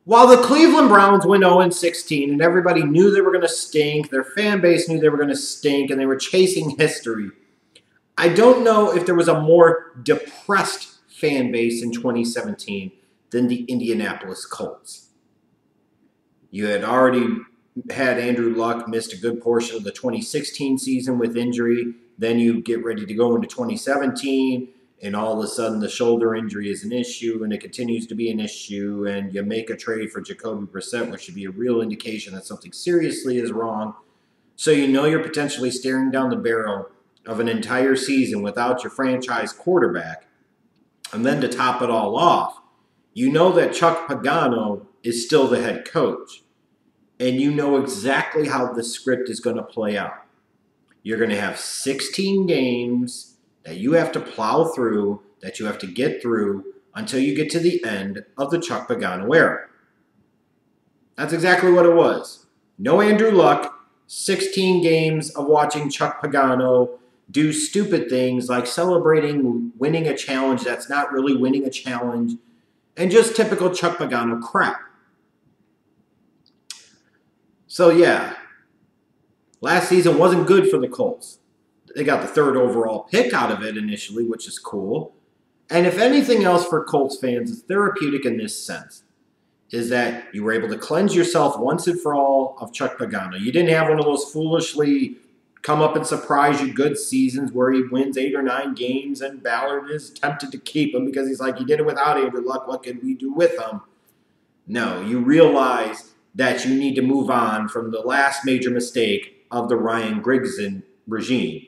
While the Cleveland Browns went 0-16 and everybody knew they were going to stink, their fan base knew they were going to stink, and they were chasing history, I don't know if there was a more depressed fan base in 2017 than the Indianapolis Colts. You had already had Andrew Luck missed a good portion of the 2016 season with injury. Then you get ready to go into 2017, and all of a sudden the shoulder injury is an issue, and it continues to be an issue, and you make a trade for Jacoby Brissett, which should be a real indication that something seriously is wrong. So you know you're potentially staring down the barrel of an entire season without your franchise quarterback. And then to top it all off, you know that Chuck Pagano is still the head coach. And you know exactly how the script is going to play out. You're going to have 16 games that you have to plow through, that you have to get through until you get to the end of the Chuck Pagano era. That's exactly what it was. No Andrew Luck, 16 games of watching Chuck Pagano do stupid things like celebrating winning a challenge that's not really winning a challenge, and just typical Chuck Pagano crap. So yeah, last season wasn't good for the Colts. They got the 3rd overall pick out of it initially, which is cool. And if anything else for Colts fans, it's therapeutic in this sense, is that you were able to cleanse yourself once and for all of Chuck Pagano. You didn't have one of those foolishly come up and surprise you good seasons where he wins 8 or 9 games and Ballard is tempted to keep him because he's like, you did it without Andrew Luck, what can we do with him? No, you realize that you need to move on from the last major mistake of the Ryan Grigson regime.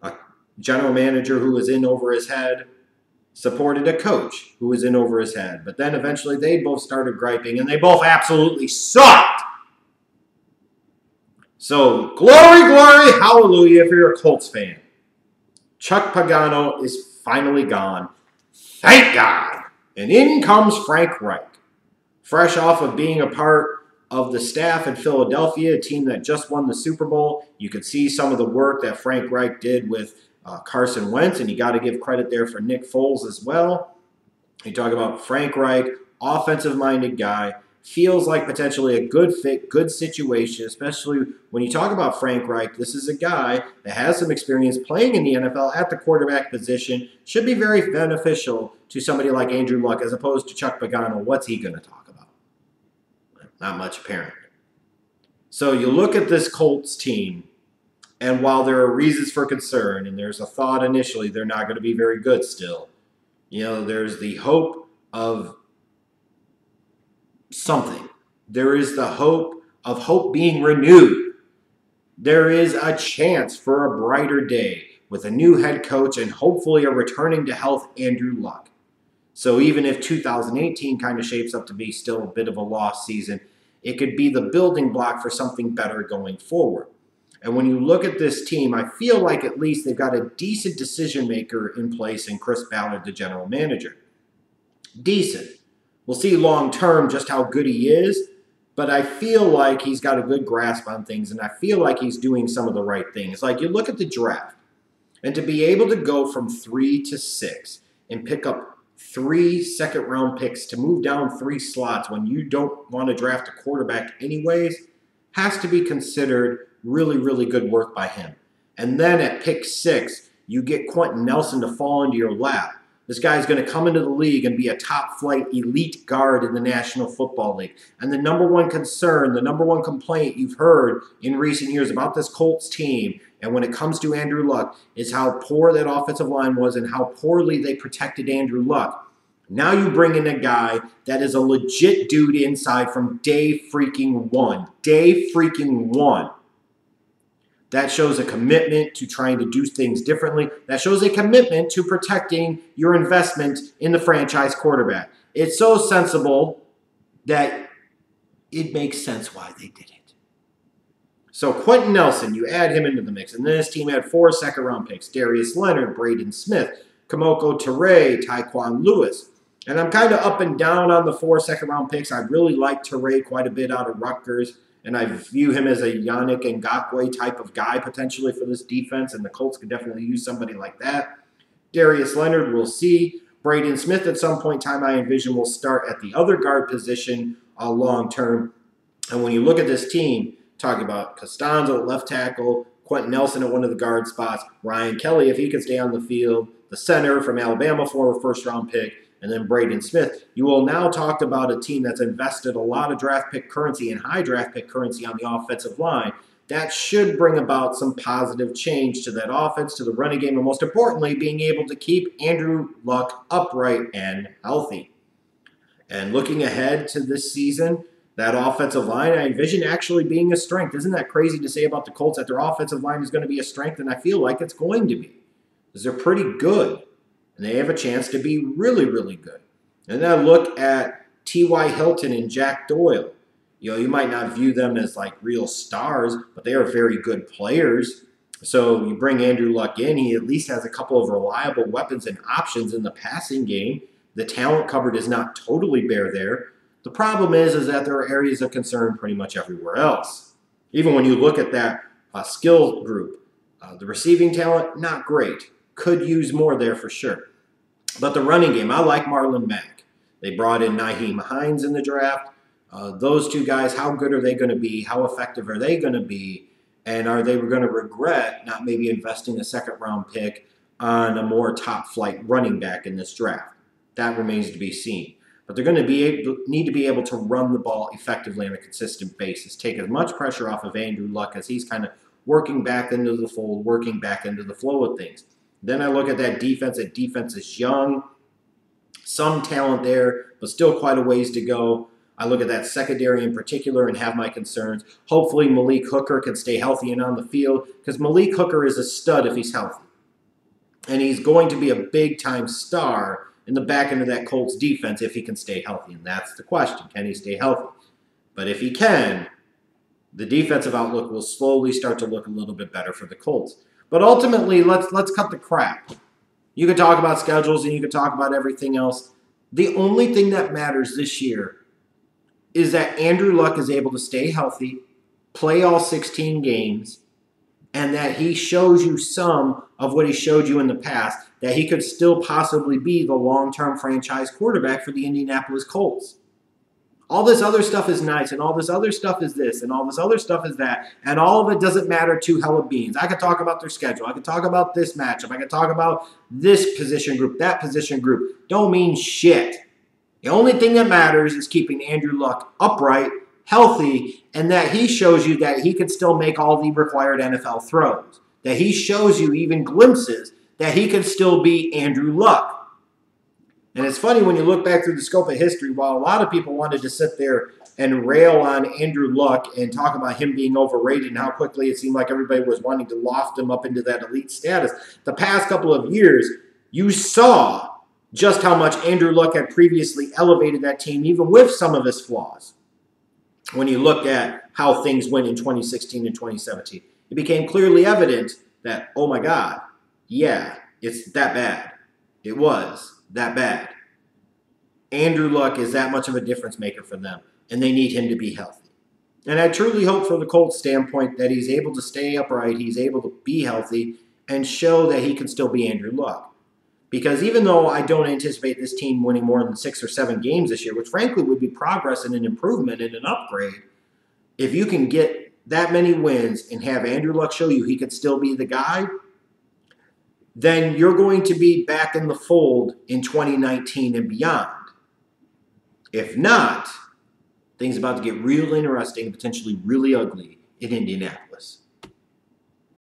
A general manager who was in over his head supported a coach who was in over his head. But then eventually they both started griping, and they both absolutely sucked. So, glory, glory, hallelujah if you're a Colts fan. Chuck Pagano is finally gone. Thank God. And in comes Frank Reich. Fresh off of being a part of the staff in Philadelphia, a team that just won the Super Bowl. You could see some of the work that Frank Reich did with Carson Wentz, and you got to give credit there for Nick Foles as well. You talk about Frank Reich, offensive-minded guy, feels like potentially a good fit, good situation, especially when you talk about Frank Reich. This is a guy that has some experience playing in the NFL at the quarterback position. Should be very beneficial to somebody like Andrew Luck as opposed to Chuck Pagano. What's he going to talk about? Not much, apparently. So you look at this Colts team, and while there are reasons for concern, and there's a thought initially they're not going to be very good still, you know, there's the hope of something. There is the hope of hope being renewed. There is a chance for a brighter day with a new head coach and hopefully a returning to health Andrew Luck. So even if 2018 kind of shapes up to be still a bit of a lost season, it could be the building block for something better going forward. And when you look at this team, I feel like at least they've got a decent decision maker in place in Chris Ballard, the general manager. Decent. We'll see long-term just how good he is, but I feel like he's got a good grasp on things, and I feel like he's doing some of the right things. Like, you look at the draft, and to be able to go from 3 to 6 and pick up 3 second-round picks to move down 3 slots when you don't want to draft a quarterback anyways has to be considered really, really good work by him. And then at pick 6, you get Quentin Nelson to fall into your lap. This guy's going to come into the league and be a top-flight elite guard in the National Football League. And the number one concern, the number one complaint you've heard in recent years about this Colts team, and when it comes to Andrew Luck, is how poor that offensive line was and how poorly they protected Andrew Luck. Now you bring in a guy that is a legit dude inside from day freaking one. Day freaking one. That shows a commitment to trying to do things differently. That shows a commitment to protecting your investment in the franchise quarterback. It's so sensible that it makes sense why they did it. So Quentin Nelson, you add him into the mix. And then this team had 4 second-round picks. Darius Leonard, Braden Smith, Kamoko Toure, Tyquan Lewis. And I'm kind of up and down on the 4 second-round picks. I really like Toure quite a bit out of Rutgers. And I view him as a Yannick Ngakoue type of guy potentially for this defense, and the Colts could definitely use somebody like that. Darius Leonard, we'll see. Braden Smith, at some point in time, I envision will start at the other guard position long term. And when you look at this team, talking about Costanzo at left tackle, Quentin Nelson at one of the guard spots, Ryan Kelly, if he can stay on the field, the center from Alabama, former first-round pick, and then Braden Smith, you will now talk about a team that's invested a lot of draft pick currency and high draft pick currency on the offensive line. That should bring about some positive change to that offense, to the running game, and most importantly, being able to keep Andrew Luck upright and healthy. And looking ahead to this season, that offensive line, I envision actually being a strength. Isn't that crazy to say about the Colts, that their offensive line is going to be a strength? And I feel like it's going to be, because they're pretty good. And they have a chance to be really, really good. And then I look at T.Y. Hilton and Jack Doyle. You might not view them as like real stars, but they are very good players. So you bring Andrew Luck in, he at least has a couple of reliable weapons and options in the passing game. The talent cupboard is not totally bare there. The problem is that there are areas of concern pretty much everywhere else. Even when you look at that skill group, the receiving talent, not great. Could use more there for sure. But the running game, I like Marlon Mack. They brought in Nyheim Hines in the draft. Those two guys, how good are they going to be? How effective are they going to be? And are they going to regret not maybe investing a second-round pick on a more top-flight running back in this draft? That remains to be seen. But they're going to need to be able to run the ball effectively on a consistent basis, take as much pressure off of Andrew Luck as he's kind of working back into the fold, working back into the flow of things. Then I look at that defense. That defense is young, some talent there, but still quite a ways to go. I look at that secondary in particular and have my concerns. Hopefully Malik Hooker can stay healthy and on the field, because Malik Hooker is a stud if he's healthy. And he's going to be a big-time star in the back end of that Colts defense if he can stay healthy. And that's the question. Can he stay healthy? But if he can, the defensive outlook will slowly start to look a little bit better for the Colts. But ultimately, let's cut the crap. You can talk about schedules and you can talk about everything else. The only thing that matters this year is that Andrew Luck is able to stay healthy, play all 16 games, and that he shows you some of what he showed you in the past, that he could still possibly be the long-term franchise quarterback for the Indianapolis Colts. All this other stuff is nice, and all this other stuff is this, and all this other stuff is that, and all of it doesn't matter two hella beans. I could talk about their schedule. I could talk about this matchup. I could talk about this position group, that position group. Don't mean shit. The only thing that matters is keeping Andrew Luck upright, healthy, and that he shows you that he can still make all the required NFL throws. That he shows you even glimpses that he can still be Andrew Luck. And it's funny when you look back through the scope of history, while a lot of people wanted to sit there and rail on Andrew Luck and talk about him being overrated and how quickly it seemed like everybody was wanting to loft him up into that elite status, the past couple of years, you saw just how much Andrew Luck had previously elevated that team, even with some of his flaws. When you look at how things went in 2016 and 2017, it became clearly evident that, oh my God, yeah, it's that bad. It was that bad. Andrew Luck is that much of a difference maker for them, and they need him to be healthy. And I truly hope from the Colts standpoint that he's able to stay upright, he's able to be healthy, and show that he can still be Andrew Luck. Because even though I don't anticipate this team winning more than 6 or 7 games this year, which frankly would be progress and an improvement and an upgrade, if you can get that many wins and have Andrew Luck show you he could still be the guy, then you're going to be back in the fold in 2019 and beyond. If not, things are about to get real interesting, potentially really ugly in Indianapolis.